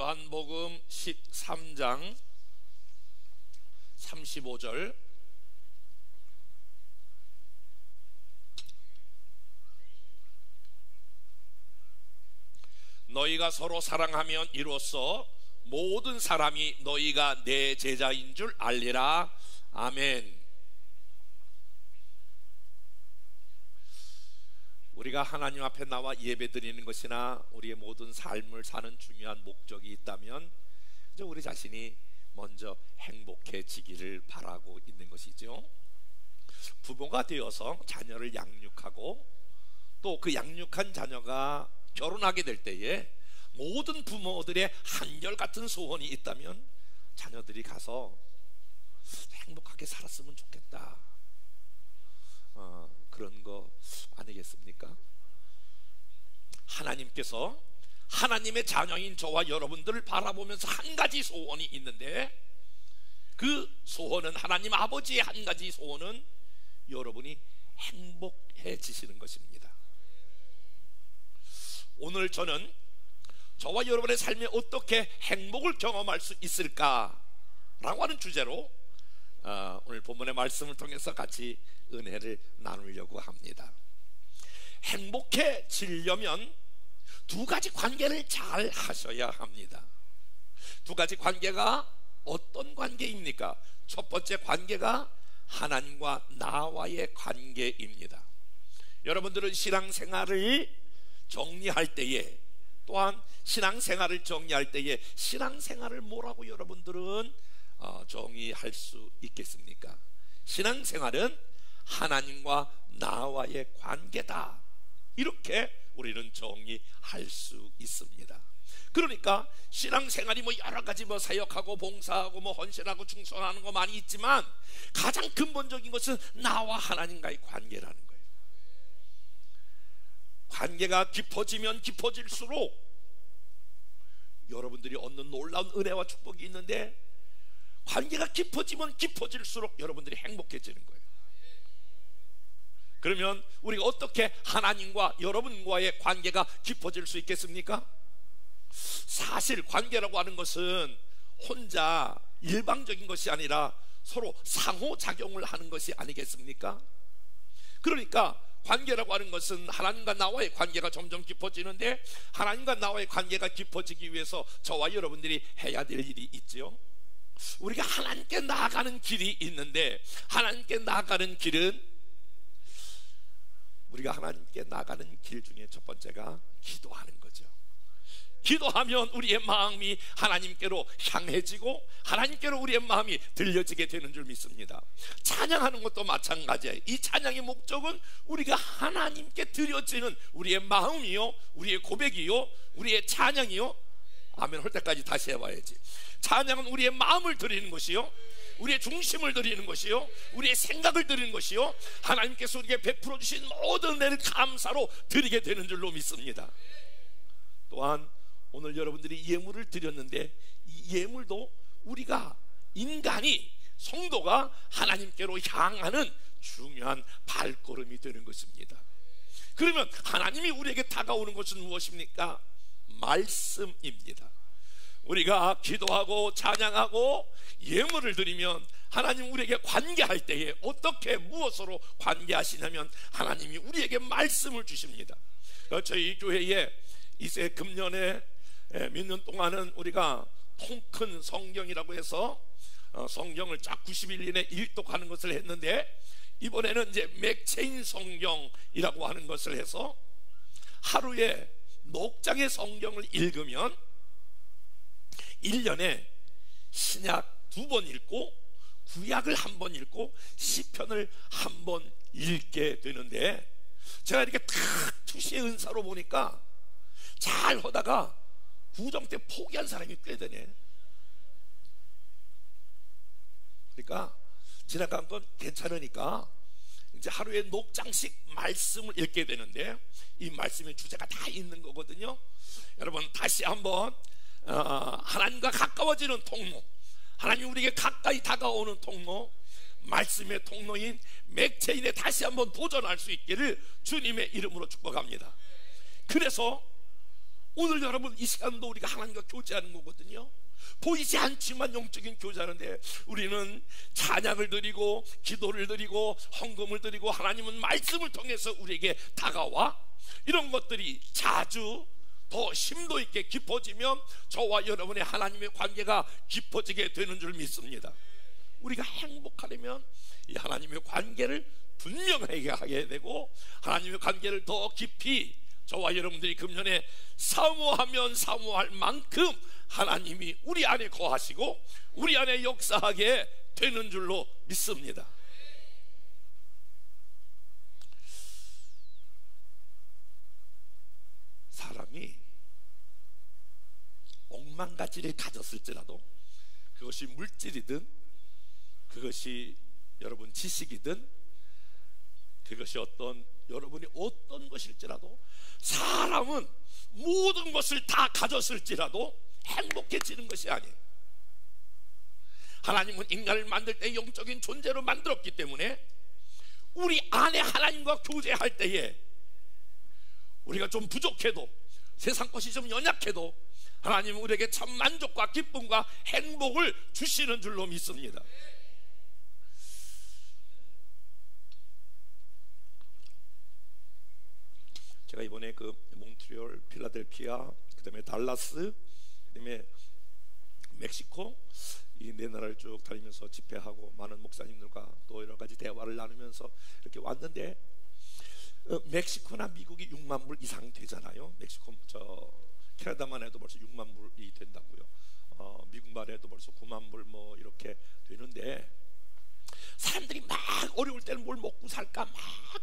요한복음 13장 35절. 너희가 서로 사랑하면 이로써 모든 사람이 너희가 내 제자인 줄 알리라. 아멘. 우리가 하나님 앞에 나와 예배 드리는 것이나 우리의 모든 삶을 사는 중요한 목적이 있다면 우리 자신이 먼저 행복해지기를 바라고 있는 것이죠. 부모가 되어서 자녀를 양육하고 또 그 양육한 자녀가 결혼하게 될 때에 모든 부모들의 한결같은 소원이 있다면 자녀들이 가서 행복하게 살았으면 좋겠다, 그런 거 아니겠습니까? 하나님께서 하나님의 자녀인 저와 여러분들을 바라보면서 한 가지 소원이 있는데, 그 소원은, 하나님 아버지의 한 가지 소원은 여러분이 행복해지시는 것입니다. 오늘 저는 저와 여러분의 삶에 어떻게 행복을 경험할 수 있을까라고 하는 주제로 오늘 본문의 말씀을 통해서 같이 은혜를 나누려고 합니다. 행복해지려면 두 가지 관계를 잘 하셔야 합니다. 두 가지 관계가 어떤 관계입니까? 첫 번째 관계가 하나님과 나와의 관계입니다. 여러분들은 신앙생활을 정리할 때에, 또한 신앙생활을 정리할 때에 신앙생활을 뭐라고 여러분들은 정의할 수 있겠습니까? 신앙생활은 하나님과 나와의 관계다, 이렇게 우리는 정의할 수 있습니다. 그러니까 신앙생활이 여러 가지 사역하고 봉사하고 헌신하고 충성하는 거 많이 있지만 가장 근본적인 것은 나와 하나님과의 관계라는 거예요. 관계가 깊어지면 깊어질수록 여러분들이 얻는 놀라운 은혜와 축복이 있는데, 관계가 깊어지면 깊어질수록 여러분들이 행복해지는 거예요. 그러면 우리가 어떻게 하나님과 여러분과의 관계가 깊어질 수 있겠습니까? 사실 관계라고 하는 것은 혼자 일방적인 것이 아니라 서로 상호작용을 하는 것이 아니겠습니까? 그러니까 관계라고 하는 것은 하나님과 나와의 관계가 점점 깊어지는데, 하나님과 나와의 관계가 깊어지기 위해서 저와 여러분들이 해야 될 일이 있죠. 우리가 하나님께 나아가는 길이 있는데, 하나님께 나아가는 길은, 우리가 하나님께 나아가는 길 중에 첫 번째가 기도하는 거죠. 기도하면 우리의 마음이 하나님께로 향해지고 하나님께로 우리의 마음이 들려지게 되는 줄 믿습니다. 찬양하는 것도 마찬가지예요. 이 찬양의 목적은 우리가 하나님께 드려지는 우리의 마음이요, 우리의 고백이요, 우리의 찬양이요. 아멘 할 때까지 다시 해봐야지. 찬양은 우리의 마음을 드리는 것이요, 우리의 중심을 드리는 것이요, 우리의 생각을 드리는 것이요, 하나님께서 우리에게 베풀어 주신 모든 은혜를 감사로 드리게 되는 줄로 믿습니다. 또한 오늘 여러분들이 예물을 드렸는데, 이 예물도 우리가, 인간이, 성도가 하나님께로 향하는 중요한 발걸음이 되는 것입니다. 그러면 하나님이 우리에게 다가오는 것은 무엇입니까? 말씀입니다. 우리가 기도하고 찬양하고 예물을 드리면 하나님 우리에게 관계할 때에 어떻게, 무엇으로 관계하시냐면 하나님이 우리에게 말씀을 주십니다. 저희 교회에 이제 금년에 몇 년 동안은 우리가 통큰 성경이라고 해서 성경을 쫙 90일 이내 일독하는 것을 했는데, 이번에는 이제 맥체인 성경이라고 하는 것을 해서 하루에 녹장의 성경을 읽으면 1년에 신약 2번 읽고 구약을 1번 읽고 시편을 1번 읽게 되는데, 제가 이렇게 탁 투시의 은사로 보니까 잘 하다가 구정 때 포기한 사람이 꽤 되네. 그러니까 지나간 건 괜찮으니까 이제 하루에 녹장씩 말씀을 읽게 되는데, 이 말씀의 주제가 다 있는 거거든요. 여러분 다시 한번 하나님과 가까워지는 통로, 하나님 우리에게 가까이 다가오는 통로, 말씀의 통로인 맥체인에 다시 한번 도전할 수 있기를 주님의 이름으로 축복합니다. 그래서 오늘 여러분 이 시간도 우리가 하나님과 교제하는 거거든요. 보이지 않지만 영적인 교제하는데 우리는 찬양을 드리고 기도를 드리고 헌금을 드리고 하나님은 말씀을 통해서 우리에게 다가와 이런 것들이 자주 더 심도 있게 깊어지면 저와 여러분의 하나님의 관계가 깊어지게 되는 줄 믿습니다. 우리가 행복하려면 이 하나님의 관계를 분명하게 하게 되고 하나님의 관계를 더 깊이 저와 여러분들이 금년에 사모하면 사모할 만큼 하나님이 우리 안에 거하시고 우리 안에 역사하게 되는 줄로 믿습니다. 사람이 억만 가지를 가졌을지라도 그것이 물질이든 그것이 여러분 지식이든 그것이 여러분이 어떤 것일지라도 사람은 모든 것을 다 가졌을지라도 행복해지는 것이 아니에요. 하나님은 인간을 만들 때 영적인 존재로 만들었기 때문에 우리 안에 하나님과 교제할 때에 우리가 좀 부족해도 세상 것이 좀 연약해도 하나님은 우리에게 참 만족과 기쁨과 행복을 주시는 줄로 믿습니다. 제가 이번에 그 몬트리올, 필라델피아, 그 다음에 달라스, 그 다음에 멕시코 이 네 나라를 쭉 다니면서 집회하고 많은 목사님들과 또 여러 가지 대화를 나누면서 이렇게 왔는데 멕시코나 미국이 6만 불 이상 되잖아요. 멕시코 캐나다만 해도 벌써 6만 불이 된다고요. 미국만 해도 벌써 9만 불 뭐 이렇게 되는데 사람들이 막 어려울 때는 뭘 먹고 살까 막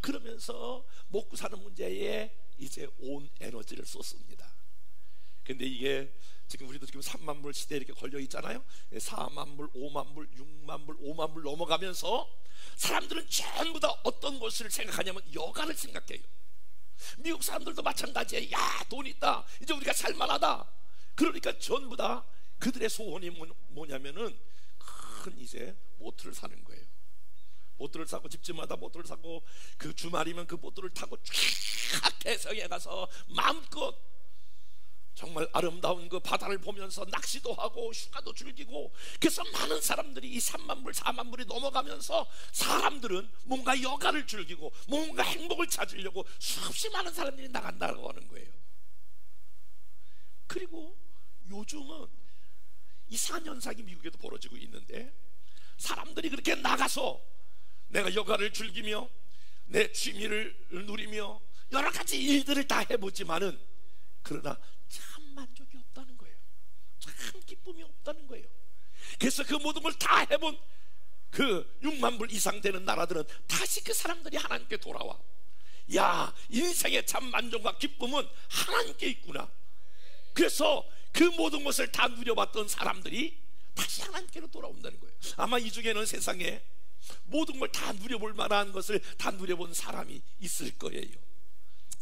그러면서 먹고 사는 문제에 이제 온 에너지를 쏟습니다. 근데 이게 지금 우리도 지금 3만 불 시대에 이렇게 걸려 있잖아요. 4만 불, 5만 불, 6만 불, 5만 불 넘어가면서 사람들은 전부 다 어떤 것을 생각하냐면 여가를 생각해요. 미국 사람들도 마찬가지예요. 야, 돈 있다, 이제 우리가 살만하다. 그러니까 전부 다 그들의 소원이 뭐냐면은 큰 이제 보트를 사는 거예요. 보트를 사고 집집마다 보트를 사고 그 주말이면 그 보트를 타고 쫙 해성에 가서 마음껏 정말 아름다운 그 바다를 보면서 낚시도 하고 휴가도 즐기고 그래서 많은 사람들이 이 3만 불 4만 불이 넘어가면서 사람들은 뭔가 여가를 즐기고 뭔가 행복을 찾으려고 수없이 많은 사람들이 나간다고 하는 거예요. 그리고 요즘은 이상한 현상이 미국에도 벌어지고 있는데 사람들이 그렇게 나가서 내가 여가를 즐기며 내 취미를 누리며 여러 가지 일들을 다 해보지만은 그러나 참 만족이 없다는 거예요. 참 기쁨이 없다는 거예요. 그래서 그 모든 걸 다 해본 그 6만 불 이상 되는 나라들은 다시 그 사람들이 하나님께 돌아와. 야, 인생의 참 만족과 기쁨은 하나님께 있구나. 그래서 그 모든 것을 다 누려봤던 사람들이 다시 하나님께로 돌아온다는 거예요. 아마 이 중에는 세상에 모든 걸 다 누려볼 만한 것을 다 누려본 사람이 있을 거예요.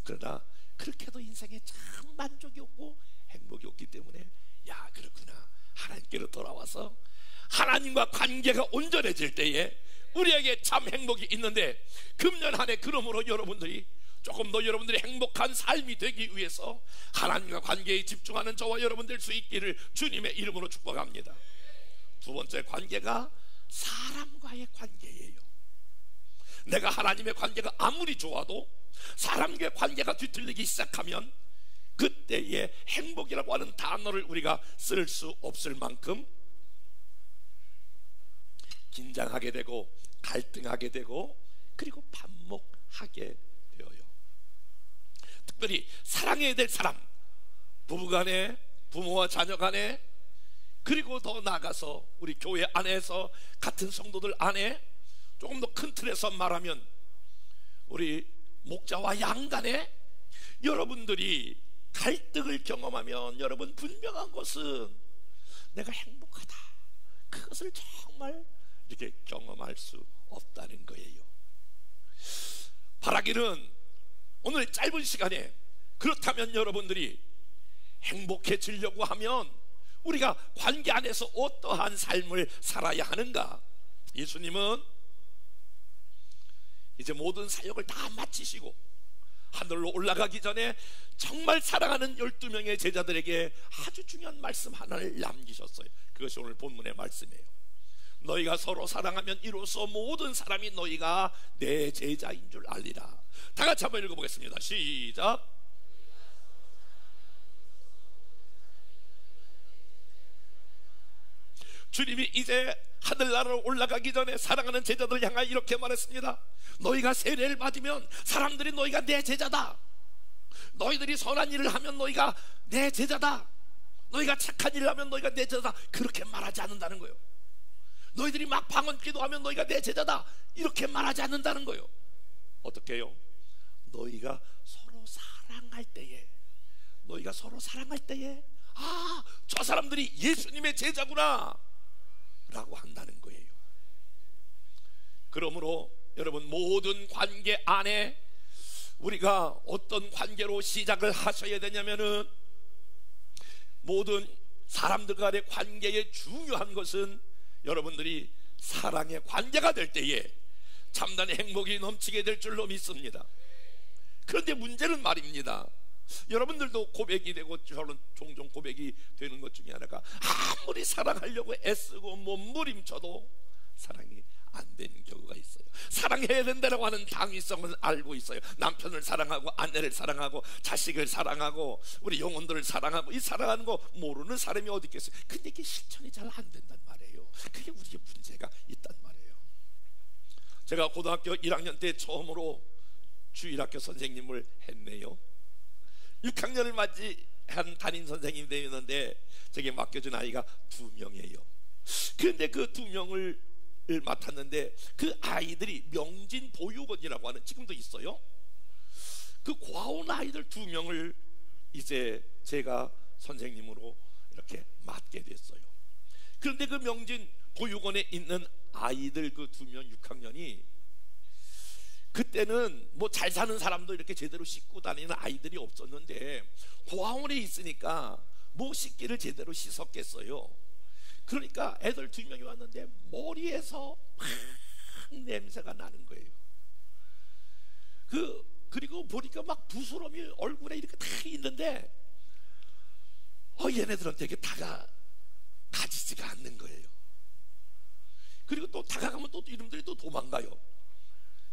그러나 그렇게도 인생에 참 만족이 없고 행복이 없기 때문에 야, 그렇구나, 하나님께로 돌아와서 하나님과 관계가 온전해질 때에 우리에게 참 행복이 있는데 금년 한 해 그러므로 여러분들이 조금 더 여러분들이 행복한 삶이 되기 위해서 하나님과 관계에 집중하는 저와 여러분 될 수 있기를 주님의 이름으로 축복합니다. 두 번째 관계가 사람과의 관계예요. 내가 하나님의 관계가 아무리 좋아도 사람과의 관계가 뒤틀리기 시작하면 그때의 행복이라고 하는 단어를 우리가 쓸 수 없을 만큼 긴장하게 되고 갈등하게 되고 그리고 반목하게 되어요. 특별히 사랑해야 될 사람, 부부간에, 부모와 자녀간에, 그리고 더 나아가서 우리 교회 안에서 같은 성도들 안에 조금 더 큰 틀에서 말하면 우리 목자와 양 간에 여러분들이 갈등을 경험하면 여러분 분명한 것은 내가 행복하다, 그것을 정말 이렇게 경험할 수 없다는 거예요. 바라기는 오늘 짧은 시간에 그렇다면 여러분들이 행복해지려고 하면 우리가 관계 안에서 어떠한 삶을 살아야 하는가? 예수님은 이제 모든 사역을 다 마치시고 하늘로 올라가기 전에 정말 사랑하는 12명의 제자들에게 아주 중요한 말씀 하나를 남기셨어요. 그것이 오늘 본문의 말씀이에요. 너희가 서로 사랑하면 이로써 모든 사람이 너희가 내 제자인 줄 알리라. 다 같이 한번 읽어보겠습니다. 시작. 주님이 이제 하늘나라로 올라가기 전에 사랑하는 제자들을 향하여 이렇게 말했습니다. 너희가 세례를 받으면 사람들이 너희가 내 제자다. 너희들이 선한 일을 하면 너희가 내 제자다. 너희가 착한 일을 하면 너희가 내 제자다. 그렇게 말하지 않는다는 거예요. 너희들이 막 방언 기도하면 너희가 내 제자다. 이렇게 말하지 않는다는 거예요. 어떻게 해요? 너희가 서로 사랑할 때에, 너희가 서로 사랑할 때에 아, 저 사람들이 예수님의 제자구나 라고 한다는 거예요. 그러므로 여러분, 모든 관계 안에 우리가 어떤 관계로 시작을 하셔야 되냐면은, 모든 사람들 간의 관계의 중요한 것은 여러분들이 사랑의 관계가 될 때에 참단의 행복이 넘치게 될 줄로 믿습니다. 그런데 문제는 말입니다, 여러분들도 고백이 되고 저는 종종 고백이 되는 것 중에 하나가, 아무리 사랑하려고 애쓰고 몸부림쳐도 사랑이 안 되는 경우가 있어요. 사랑해야 된다고 하는 당위성을 알고 있어요. 남편을 사랑하고 아내를 사랑하고 자식을 사랑하고 우리 영혼들을 사랑하고, 이 사랑하는 거 모르는 사람이 어디 있겠어요. 근데 이게 실천이 잘 안 된단 말이에요. 그게 우리의 문제가 있단 말이에요. 제가 고등학교 1학년 때 처음으로 주일학교 선생님을 했네요. 6학년을 맞이한 담임 선생님이 되었는데 제게 맡겨준 아이가 2명이에요. 그런데 그 2명을 맡았는데 그 아이들이 명진 보육원이라고 하는, 지금도 있어요. 그 과온 아이들 2명을 이제 제가 선생님으로 이렇게 맡게 됐어요. 그런데 그 명진 보육원에 있는 아이들 그 2명 6학년이, 그때는 뭐 잘 사는 사람도 이렇게 제대로 씻고 다니는 아이들이 없었는데 고아원에 있으니까 뭐 씻기를 제대로 씻었겠어요. 그러니까 애들 2명이 왔는데 머리에서 막 냄새가 나는 거예요. 그리고 보니까 막 부스럼이 얼굴에 이렇게 다 있는데 얘네들은 되게 가지지가 않는 거예요. 그리고 또 다가가면 또 이놈들이 또 도망가요.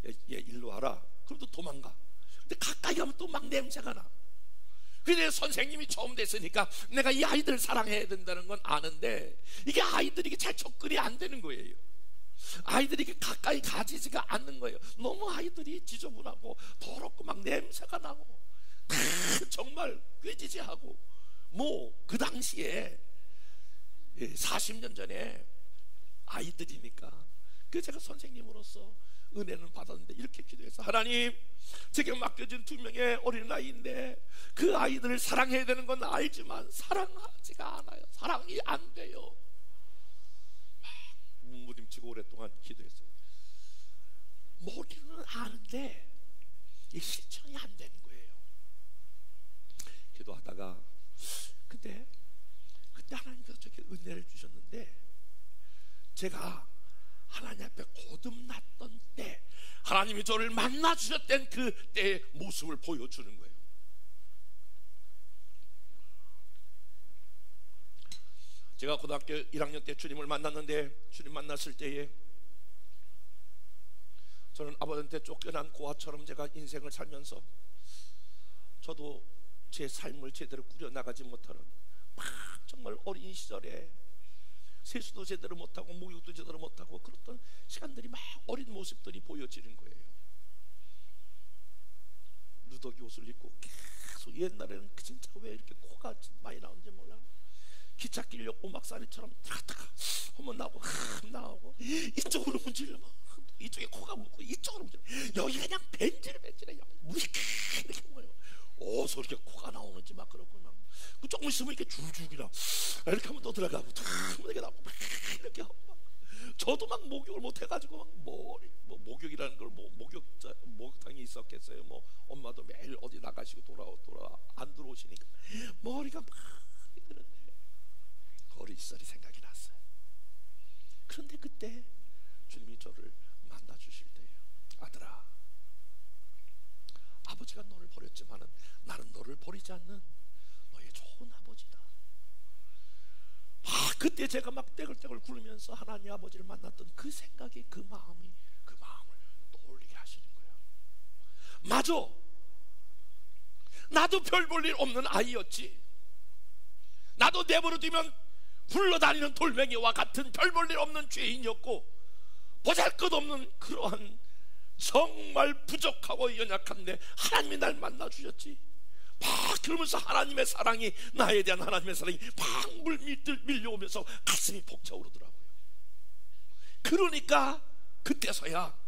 얘 일로 와라. 그럼 또 도망가. 근데 가까이 가면 또 막 냄새가 나. 근데 선생님이 처음 됐으니까 내가 이 아이들을 사랑해야 된다는 건 아는데, 이게 아이들이 잘 접근이 안 되는 거예요. 아이들이 가까이 가지지가 않는 거예요. 너무 아이들이 지저분하고 더럽고 막 냄새가 나고 정말 꾀지지하고, 뭐 그 당시에 40년 전에 아이들이니까, 그 제가 선생님으로서 은혜는 받았는데 이렇게 기도해서, 하나님, 제게 맡겨진 2명의 어린아이인데 그 아이들을 사랑해야 되는 건 알지만 사랑하지가 않아요. 사랑이 안 돼요. 막 몸부림치고 오랫동안 기도했어요. 머리는 아는데 이 실천이 안 되는 거예요. 기도하다가 그때 하나님께서 저에게 은혜를 주셨는데, 제가 하나님 앞에 거듭났던 때, 하나님이 저를 만나 주셨던 그 때의 모습을 보여주는 거예요. 제가 고등학교 1학년 때 주님을 만났는데, 주님 만났을 때에 저는 아버지한테 쫓겨난 고아처럼 제가 인생을 살면서 저도 제 삶을 제대로 꾸려나가지 못하는, 막 정말 어린 시절에 세수도 제대로 못하고 목욕도 제대로 못하고 그랬던 시간들이, 막 어린 모습들이 보여지는 거예요. 누더기 옷을 입고 계속, 옛날에는 진짜 왜 이렇게 코가 많이 나오는지 몰라. 기차 끼려 오막살이처럼 타타가 한번 나오고 나오고, 이쪽으로 문질러, 이쪽에 코가 묻고 이쪽으로 문질러, 여기 그냥 벤질벤질해. 물이 이렇게 뭐예요. 어서 이렇게 코가 나오는지 막 그렇고, 막 조금 있으면 이렇게 줄줄이라 이렇게 하면 또 들어가고 이렇게 나오고 막 이렇게 하고, 막 저도 막 목욕을 못 해가지고 막 머리, 뭐 목욕이라는 걸 뭐 목욕탕이 있었겠어요. 뭐 엄마도 매일 어디 나가시고 돌아 안 들어오시니까 머리가 막 이러는데 어린 시절이 생각이 났어요. 그런데 그때 주님이 저를 만나 주실 때예요. 아버지가 너를 버렸지만은 나는 너를 버리지 않는 너의 좋은 아버지다. 그때 제가 막 떼글떼글 굴면서 하나님 아버지를 만났던 그 생각이, 그 마음을 떠올리게 하시는 거예요. 맞아, 나도 별 볼 일 없는 아이였지. 나도 내버려두면 굴러다니는 돌멩이와 같은 별 볼 일 없는 죄인이었고, 보잘것없는 그러한 정말 부족하고 연약한데 하나님이 날 만나주셨지. 막 그러면서 하나님의 사랑이, 나에 대한 하나님의 사랑이 막 밀려오면서 가슴이 벅차오르더라고요. 그러니까 그때서야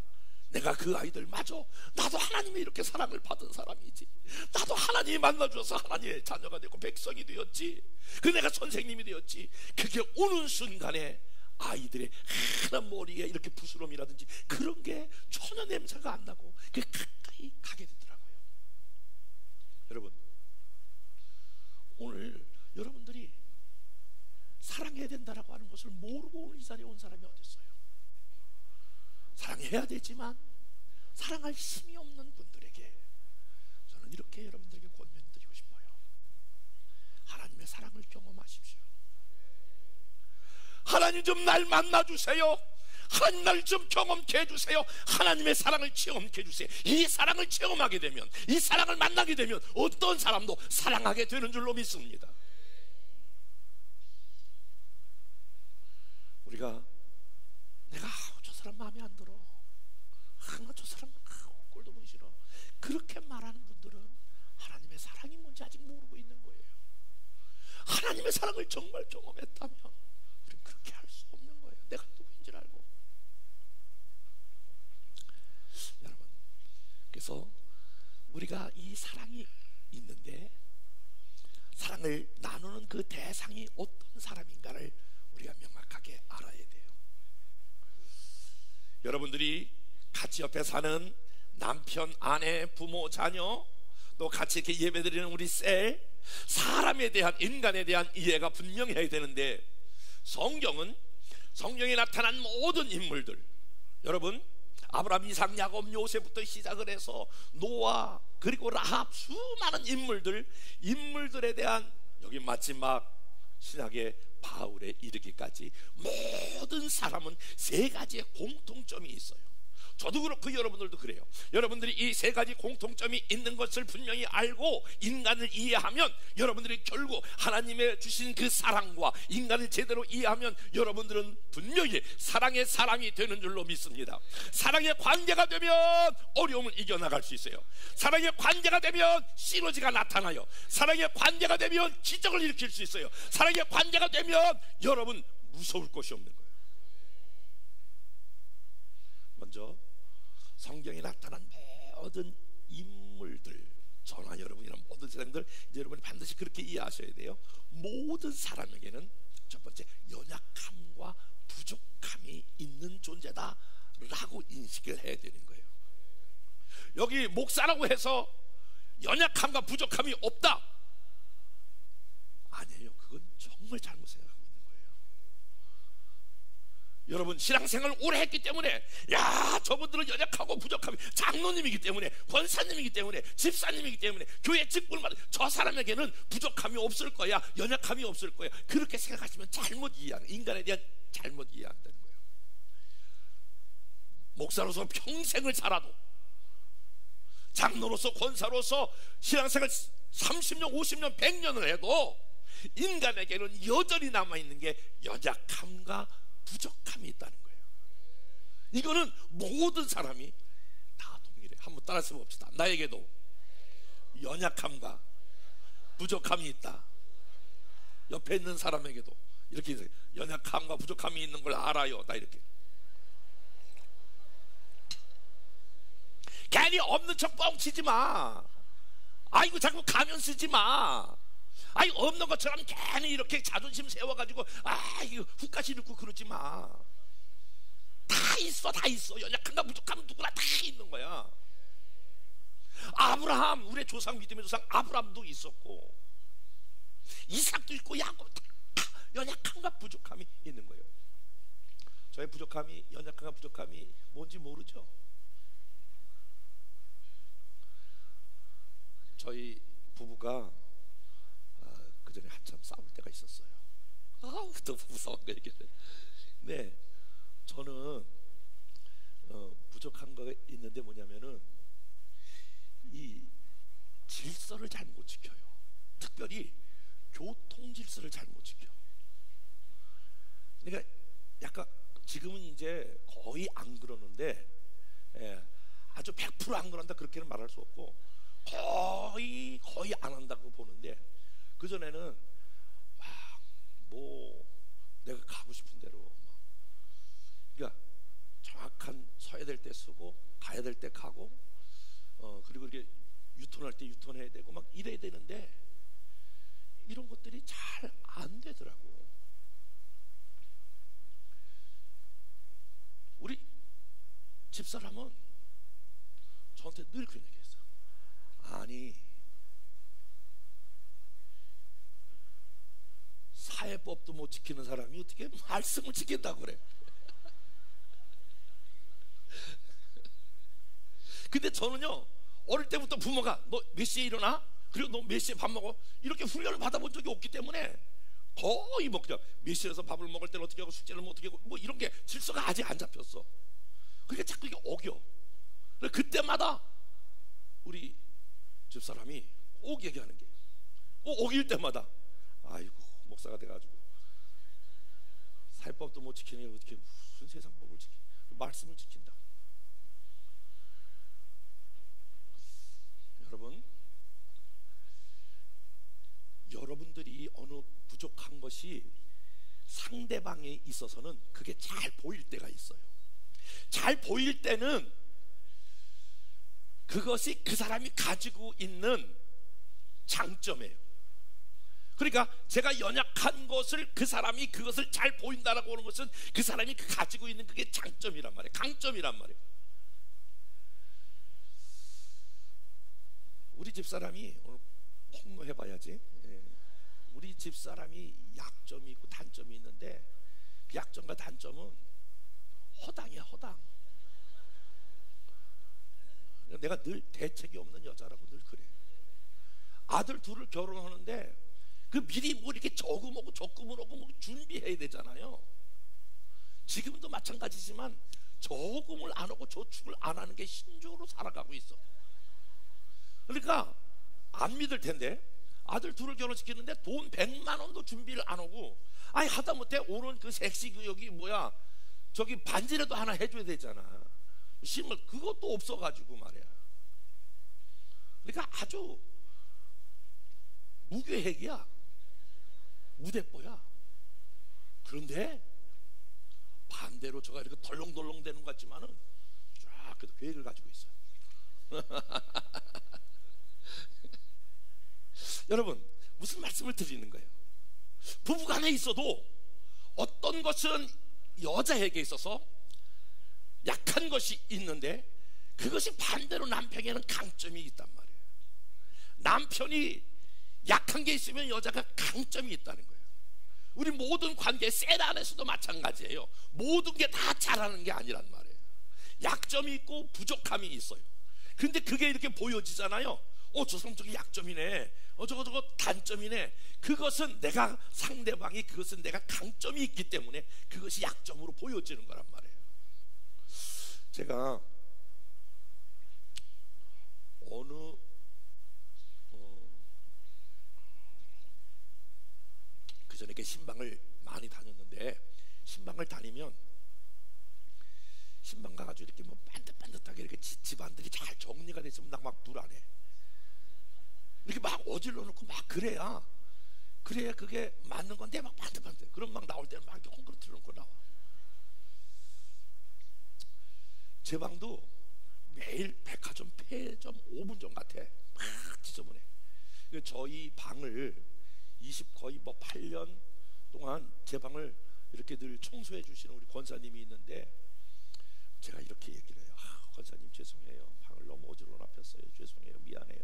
내가 그 아이들, 맞아, 나도 하나님의 이렇게 사랑을 받은 사람이지. 나도 하나님이 만나주셔서 하나님의 자녀가 되고 백성이 되었지. 그 내가 선생님이 되었지. 그게 오는 순간에 아이들의 하나 머리에 이렇게 부스럼이라든지 그런 게 전혀 냄새가 안 나고 그게 가까이 가게 되더라고요. 여러분, 오늘 여러분들이 사랑해야 된다라고 하는 것을 모르고 오늘 이 자리에 온 사람이 어디 있어요? 사랑해야 되지만 사랑할 힘이 없는 분들에게 저는 이렇게 여러분들에게 권면드리고 싶어요. 하나님의 사랑을 경험하십시오. 하나님 좀 날 만나주세요. 하나님 날 좀 경험케 해주세요. 하나님의 사랑을 체험케 해주세요. 이 사랑을 체험하게 되면, 이 사랑을 만나게 되면 어떤 사람도 사랑하게 되는 줄로 믿습니다. 우리가 내가 저 사람 마음에 안 들어, 저 사람 꼴도 보기 싫어, 그렇게 말하는 분들은 하나님의 사랑이 뭔지 아직 모르고 있는 거예요. 하나님의 사랑을 정말 경험했다면 우리는 그렇게 할 수 없는 거예요. 내가 누구인 줄 알고. 여러분, 그래서 우리가 이 사랑이 있는데 사랑을 나누는 그 대상이 어떤 사람인가를 우리가 명확하게 알아야 돼요. 여러분들이 같이 옆에 사는 남편, 아내, 부모, 자녀, 또 같이 이렇게 예배드리는 우리 셀, 사람에 대한, 인간에 대한 이해가 분명해야 되는데, 성경에 나타난 모든 인물들, 여러분, 아브라함, 이삭, 야곱, 요셉부터 시작을 해서 노아, 그리고 라합, 수많은 인물들에 대한, 여기 마지막 신약의 바울에 이르기까지 모든 사람은 세 가지의 공통점이 있어요. 저도 그렇고 여러분들도 그래요. 여러분들이 이 세 가지 공통점이 있는 것을 분명히 알고 인간을 이해하면, 여러분들이 결국 하나님의 주신 그 사랑과 인간을 제대로 이해하면 여러분들은 분명히 사랑의 사람이 되는 줄로 믿습니다. 사랑의 관계가 되면 어려움을 이겨나갈 수 있어요. 사랑의 관계가 되면 시너지가 나타나요. 사랑의 관계가 되면 기적을 일으킬 수 있어요. 사랑의 관계가 되면 여러분 무서울 것이 없는 거예요. 먼저 성경에 나타난 모든 인물들, 저나 여러분이나 모든 사람들, 이제 여러분이 반드시 그렇게 이해하셔야 돼요. 모든 사람에게는 첫 번째 연약함과 부족함이 있는 존재다라고 인식을 해야 되는 거예요. 여기 목사라고 해서 연약함과 부족함이 없다, 아니에요. 그건 정말 잘못 생각하고 있는 거예요. 여러분, 신앙생활을 오래 했기 때문에, 야, 저분들은 연약하고 부족함이, 장로님이기 때문에, 권사님이기 때문에, 집사님이기 때문에, 교회 직분을 받은 저 사람에게는 부족함이 없을 거야, 연약함이 없을 거야, 그렇게 생각하시면 잘못 이해하는, 인간에 대한 잘못 이해한다는 거예요. 목사로서 평생을 살아도, 장로로서, 권사로서 신앙생활 30년, 50년, 100년을 해도 인간에게는 여전히 남아있는 게 연약함과 부족함이 있다는 거예요. 이거는 모든 사람이 다 동일해. 한번 따라서 봅시다. 나에게도 연약함과 부족함이 있다. 옆에 있는 사람에게도 이렇게 연약함과 부족함이 있는 걸 알아요. 나 이렇게. 괜히 없는 척 뻥치지 마. 아이고 자꾸 가면 쓰지 마. 아이, 없는 것처럼 괜히 이렇게 자존심 세워가지고 이거 훅까지 넣고 그러지 마. 다 있어, 다 있어. 연약함과 부족함은 누구나 다 있는 거야. 아브라함, 우리의 조상, 믿음의 조상 아브라함도 있었고, 이삭도 있고, 야곱, 다 연약함과 부족함이 있는 거예요. 저의 부족함이, 연약함과 부족함이 뭔지 모르죠. 저희 부부가 그 전에 한참 싸울 때가 있었어요. 또 무서운 거 얘기해. 네, 저는 부족한 거 있는데 뭐냐면은 이 질서를 잘 못 지켜요. 특별히 교통 질서를 잘 못 지켜. 그러니까 약간 지금은 이제 거의 안 그러는데, 아주 100%안 그런다 그렇게는 말할 수 없고 거의 안 한다고 보는데, 그 전에는 뭐 내가 가고 싶은 대로 그러니까 정확한 서야 될 때 서고 가야 될 때 가고, 그리고 이렇게 유턴할 때 유턴해야 되고 막 이래야 되는데 이런 것들이 잘 안 되더라고. 우리 집사람은 저한테 늘 그런 얘기했어. 아니, 사회법도 못 지키는 사람이 어떻게 말씀을 지킨다고 그래. 근데 저는요, 어릴 때부터 부모가 너 몇 시에 일어나? 그리고 너 몇 시에 밥 먹어? 이렇게 훈련을 받아본 적이 없기 때문에 거의 뭐 그냥 몇 시에서 밥을 먹을 때는 어떻게 하고 숙제를 뭐 어떻게 하고 뭐 이런 게 질서가 아직 안 잡혔어. 그러니까 자꾸 이게 어겨. 그때마다 우리 집사람이 꼭 얘기하는 게, 꼭 어길 때마다 아이고 목사가 돼가지고 사회법도 못 지키는 게 어떻게 무슨 세상법을 지키, 말씀을 지킨다. 여러분, 여러분들이 어느 부족한 것이 상대방에 있어서는 그게 잘 보일 때가 있어요. 잘 보일 때는 그것이 그 사람이 가지고 있는 장점이에요. 그러니까 제가 연약한 것을 그 사람이 그것을 잘 보인다라고 하는 것은 그 사람이 가지고 있는 그게 장점이란 말이에요. 강점이란 말이에요. 우리 집사람이 오늘 폭로해봐야지. 우리 집사람이 약점이 있고 단점이 있는데 그 약점과 단점은 허당이야, 허당. 내가 늘 대책이 없는 여자라고 늘 그래. 아들 둘을 결혼하는데 그 미리 뭐 이렇게 저금하고 적금을 하고 뭐 준비해야 되잖아요. 지금도 마찬가지지만 저금을 안 하고 저축을 안 하는 게 신조로 살아가고 있어. 그러니까 안 믿을 텐데 아들 둘을 결혼시키는데 돈 100만 원도 준비를 안 하고, 아니 하다못해 오는 그 섹시 그 여기 뭐야 저기 반지라도 하나 해줘야 되잖아. 심을 그것도 없어가지고 말이야. 그러니까 아주 무계획이야, 무대뽀야. 그런데 반대로 저가 이렇게 덜렁덜렁 되는 것 같지만은 쫙 그래도 계획을 가지고 있어요. 여러분, 무슨 말씀을 드리는 거예요? 부부간에 있어도 어떤 것은 여자에게 있어서 약한 것이 있는데 그것이 반대로 남편에게는 강점이 있단 말이에요. 남편이 약한 게 있으면 여자가 강점이 있다는 거예요. 우리 모든 관계, 셀 안에서도 마찬가지예요. 모든 게 다 잘하는 게 아니란 말이에요. 약점이 있고 부족함이 있어요. 근데 그게 이렇게 보여지잖아요. 저 사람 저기 약점이네, 저거 단점이네. 그것은 내가, 상대방이 그것은 내가 강점이 있기 때문에 그것이 약점으로 보여지는 거란 말이에요. 제가 어느 그 전에 신방을 많이 다녔는데, 신방을 다니면 신방 가가지고 이렇게 뭐 반듯반듯하게 이렇게 집안들이 잘 정리가 됐으면 막 불안해. 이렇게 막 어질러 놓고 막 그래야 그게 맞는 건데 막 반듯반듯. 그럼 막 나올 때는 막 이렇게 콘크리트 놓고 나와. 제 방도 매일 백화점 폐점 5분 전 같아. 막 지저분해. 저희 방을 거의 뭐 8년 동안 제 방을 이렇게 늘 청소해 주시는 우리 권사님이 있는데, 제가 이렇게 얘기를 해요. 권사님 죄송해요, 방을 너무 어지러워 놨어요, 죄송해요, 미안해요.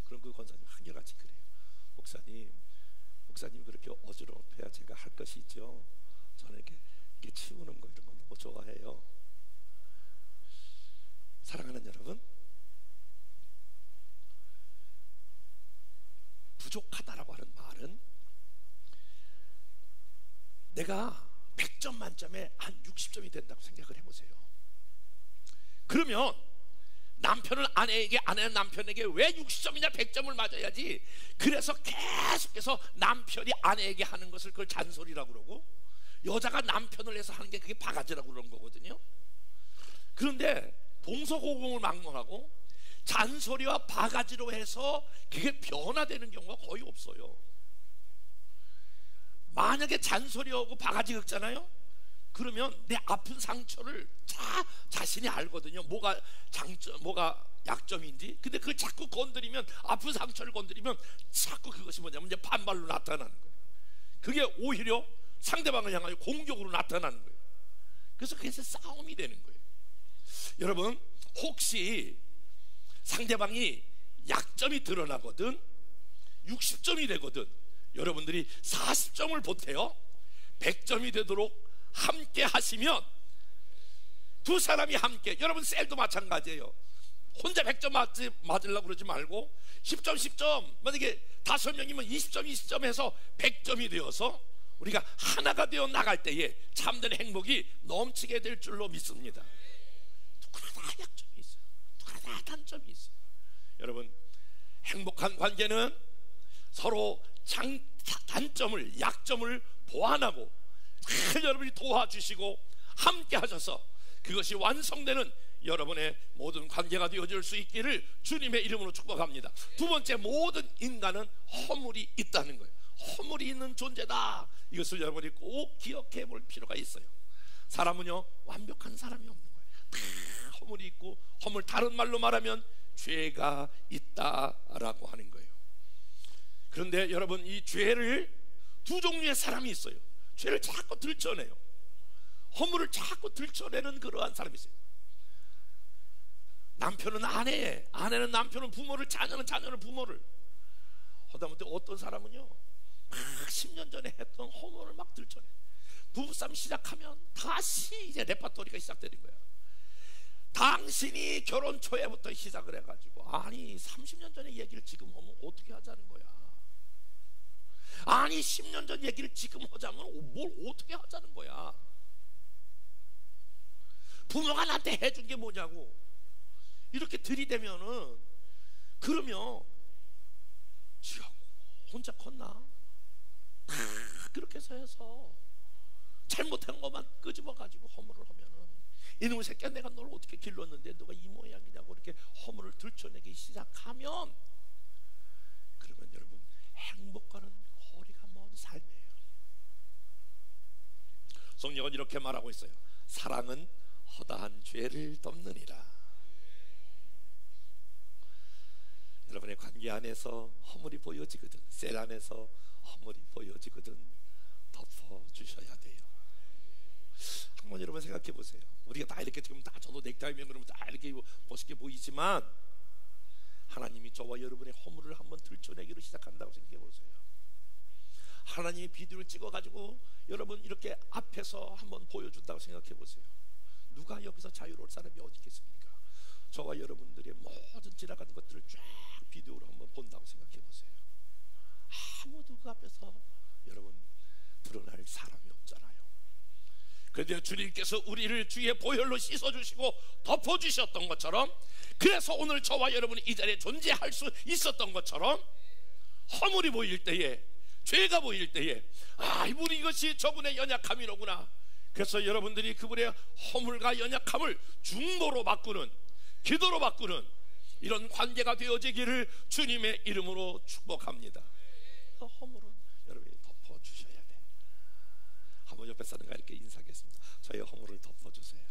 그럼 그 권사님 한결같이 그래요. 목사님 그렇게 어지러워야 제가 할 것이 있죠. 저는 이렇게 치우는 거 이런 거 너무 좋아해요. 사랑하는 여러분, 부족하다라고 하는 말은 내가 100점 만점에 한 60점이 된다고 생각을 해보세요. 그러면 남편은 아내에게, 아내는 남편에게 왜 60점이냐 100점을 맞아야지. 그래서 계속해서 남편이 아내에게 하는 것을 그걸 잔소리라고 그러고, 여자가 남편을 해서 하는 게 그게 바가지라고 그러는 거거든요. 그런데 동서고금을 막론하고 잔소리와 바가지로 해서 그게 변화되는 경우가 거의 없어요. 만약에 잔소리하고 바가지 긁잖아요. 그러면 내 아픈 상처를 자신이 알거든요. 뭐가 장점, 뭐가 약점인지. 근데 그걸 자꾸 건드리면, 아픈 상처를 건드리면 자꾸 그것이 뭐냐면 이제 반발로 나타나는 거예요. 그게 오히려 상대방을 향하여 공격으로 나타나는 거예요. 그래서 그게 싸움이 되는 거예요. 여러분, 혹시 상대방이 약점이 드러나거든 60점이 되거든 여러분들이 40점을 보태요 100점이 되도록 함께 하시면, 두 사람이 함께, 여러분 셀도 마찬가지예요. 혼자 100점 맞으려고 그러지 말고 10점 10점, 만약에 5명이면 20점 20점 해서 100점이 되어서 우리가 하나가 되어 나갈 때에 참된 행복이 넘치게 될 줄로 믿습니다. 누구나 다 약점이 있어요. 누구나 다 단점이 있어요. 여러분, 행복한 관계는 서로 단점을, 약점을 보완하고 여러분이 도와주시고 함께 하셔서 그것이 완성되는 여러분의 모든 관계가 되어질 수 있기를 주님의 이름으로 축복합니다. 두 번째, 모든 인간은 허물이 있다는 거예요. 허물이 있는 존재다. 이것을 여러분이 꼭 기억해 볼 필요가 있어요. 사람은요, 완벽한 사람이 없는 거예요. 다 허물이 있고, 허물, 다른 말로 말하면 죄가 있다라고 하는 거예요. 그런데 여러분, 이 죄를, 두 종류의 사람이 있어요. 죄를 자꾸 들춰내요. 허물을 자꾸 들춰내는 그러한 사람이 있어요. 남편은 아내, 아내는 남편은 부모를, 자녀는 자녀는 부모를. 하다못해 어떤 사람은요, 막 10년 전에 했던 허물을 막 들춰내. 부부싸움 시작하면 다시 이제 레파토리가 시작되는 거야. 당신이 결혼 초에부터 시작을 해가지고, 아니 30년 전에 얘기를 지금 하면 어떻게 하자는 거야. 아니 10년 전 얘기를 지금 하자면 뭘 어떻게 하자는 거야. 부모가 나한테 해준 게 뭐냐고 이렇게 들이대면은, 그러면 지가 혼자 컸나? 그렇게 해서 잘못한 것만 끄집어가지고 허물을 하면은, 이놈의 새끼야 내가 널 어떻게 길렀는데 너가 이 모양이냐고 이렇게 허물을 들춰내기 시작하면, 그러면 여러분, 행복과는 거리가 먼 삶이에요. 성경은 이렇게 말하고 있어요. 사랑은 허다한 죄를 덮느니라. 여러분의 관계 안에서 허물이 보여지거든, 셀 안에서 허물이 보여지거든, 덮어주셔야 돼요. 한번 여러분 생각해 보세요. 우리가 다 이렇게 지금 다 저도 넥타이면 그러면 다 이렇게 멋있게 보이지만, 하나님이 저와 여러분의 허물을 한번 들춰내기로 시작한다고 생각해 보세요. 하나님이 비디오를 찍어가지고 여러분 이렇게 앞에서 한번 보여준다고 생각해 보세요. 누가 여기서 자유로울 사람이 어디 있겠습니까? 저와 여러분들의 모든 지나가는 것들을 쫙 비디오로 한번 본다고 생각해 보세요. 아무도 그 앞에서 여러분 드러날 사람이 없잖아요. 그런데 주님께서 우리를 주의 보혈로 씻어주시고 덮어주셨던 것처럼, 그래서 오늘 저와 여러분이 이 자리에 존재할 수 있었던 것처럼, 허물이 보일 때에, 죄가 보일 때에, 아, 이분이 이것이 저분의 연약함이로구나. 그래서 여러분들이 그분의 허물과 연약함을 중보로 바꾸는, 기도로 바꾸는 이런 관계가 되어지기를 주님의 이름으로 축복합니다. 허물은 여러분이 덮어주셔야 돼요. 한번 옆에 사람과 이렇게 인사하겠습니다. 저의 허물을 덮어주세요.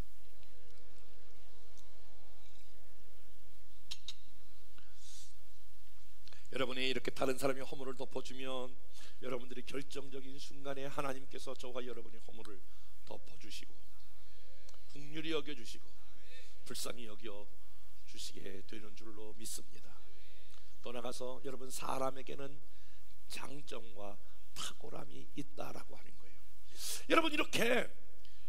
여러분이 이렇게 다른 사람의 허물을 덮어주면, 여러분들이 결정적인 순간에 하나님께서 저와 여러분의 허물을 덮어주시고 긍휼히 여겨주시고 불쌍히 여겨주시게 되는 줄로 믿습니다. 또 나가서 여러분, 사람에게는 장점과 탁월함이 있다라고 하는 거예요. 여러분, 이렇게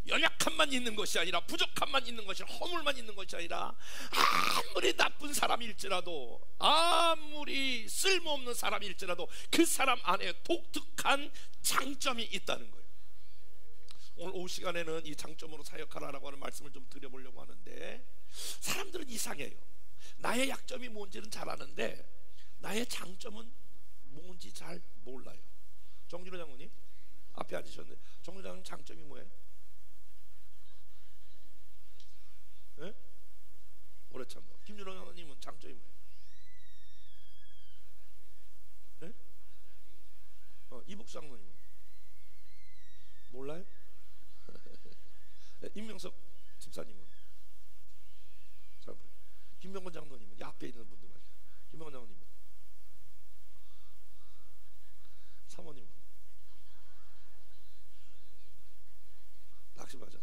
연약함만 있는 것이 아니라, 부족함만 있는 것이 아니라, 허물만 있는 것이 아니라, 아무리 나쁜 사람일지라도, 아무리 쓸모없는 사람일지라도 그 사람 안에 독특한 장점이 있다는 거예요. 오늘 오후 시간에는 이 장점으로 사역하라라고 하는 말씀을 좀 드려보려고 하는데, 사람들은 이상해요. 나의 약점이 뭔지는 잘 아는데 나의 장점은 뭔지 잘 몰라요. 정준호 장로님 앞에 앉으셨는데, 정준호 장로님 장점이 뭐예요? 네? 오래 참고. 김준호 장로님은 장점이 뭐예요? 네? 이복수 장로님은 몰라요? 임명석 집사님은 잘 모르요. 김병건 장로님은, 앞에 있는 분들 말이야. 김병건 장로님은, 사모님은 낚시 맞았나?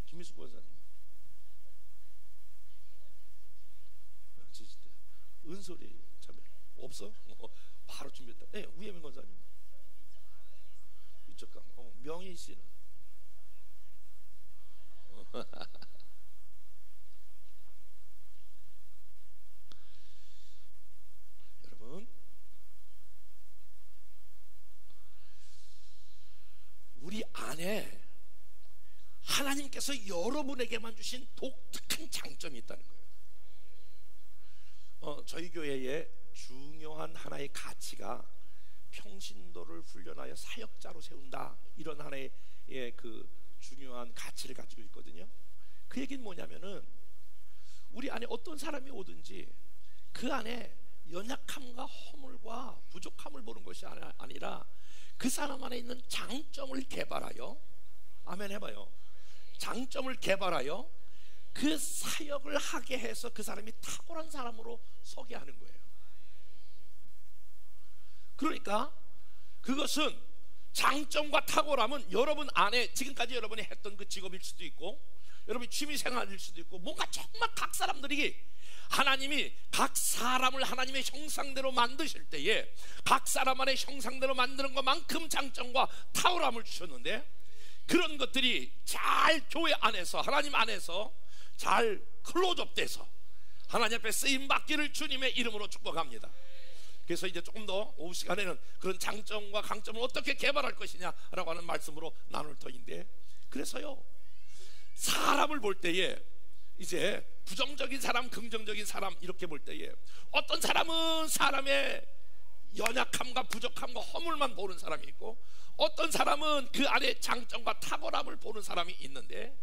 김미숙 권사님, 은솔이 참여 없어? 바로 준비했다. 네, 우예민 권사님, 이쪽강. 명희 씨는 여러분, 우리 안에 하나님께서 여러분에게만 주신 독특한 장점이 있다는 거예요. 저희 교회의 중요한 하나의 가치가 평신도를 훈련하여 사역자로 세운다, 이런 하나의 그 중요한 가치를 가지고 있거든요. 그 얘기는 뭐냐면은, 우리 안에 어떤 사람이 오든지 그 안에 연약함과 허물과 부족함을 보는 것이 아니라 그 사람 안에 있는 장점을 개발하여, 아멘 해봐요, 장점을 개발하여 그 사역을 하게 해서 그 사람이 탁월한 사람으로 서게 하는 거예요. 그러니까 그것은, 장점과 탁월함은 여러분 안에 지금까지 여러분이 했던 그 직업일 수도 있고, 여러분이 취미생활일 수도 있고, 뭔가 정말 각 사람들이, 하나님이 각 사람을 하나님의 형상대로 만드실 때에 각 사람 안에 형상대로 만드는 것만큼 장점과 탁월함을 주셨는데, 그런 것들이 잘 교회 안에서, 하나님 안에서 잘 클로즈업 돼서 하나님 앞에 쓰임받기를 주님의 이름으로 축복합니다. 그래서 이제 조금 더 오후 시간에는 그런 장점과 강점을 어떻게 개발할 것이냐라고 하는 말씀으로 나눌 터인데, 그래서요, 사람을 볼 때에 이제 부정적인 사람, 긍정적인 사람 이렇게 볼 때에, 어떤 사람은 사람의 연약함과 부족함과 허물만 보는 사람이 있고, 어떤 사람은 그 안에 장점과 탁월함을 보는 사람이 있는데,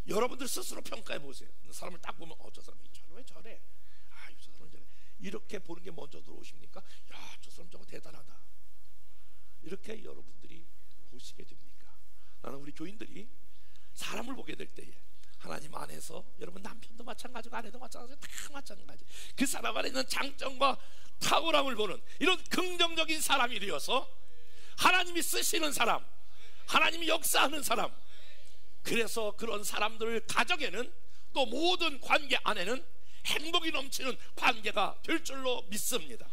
여러분들 스스로 평가해 보세요. 사람을 딱 보면, 저 사람이 왜 저래? 저 사람은 저래. 이렇게 보는 게 먼저 들어오십니까? 야, 저 사람 저거 대단하다, 이렇게 여러분들이 보시게 됩니까? 나는 우리 교인들이 사람을 보게 될 때에 하나님 안에서, 여러분 남편도 마찬가지고 아내도 마찬가지고 다 마찬가지, 그 사람 안에 있는 장점과 탁월함을 보는 이런 긍정적인 사람이 되어서 하나님이 쓰시는 사람, 하나님이 역사하는 사람, 그래서 그런 사람들 가정에는, 또 모든 관계 안에는 행복이 넘치는 관계가 될 줄로 믿습니다.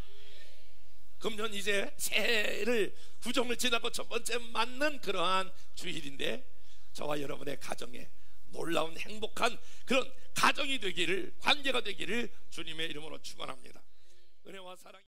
금년 이제 새해를, 구정을 지나고 첫 번째 맞는 그러한 주일인데, 저와 여러분의 가정에 놀라운 행복한 그런 가정이 되기를, 관계가 되기를 주님의 이름으로 축원합니다. 은혜와 사랑이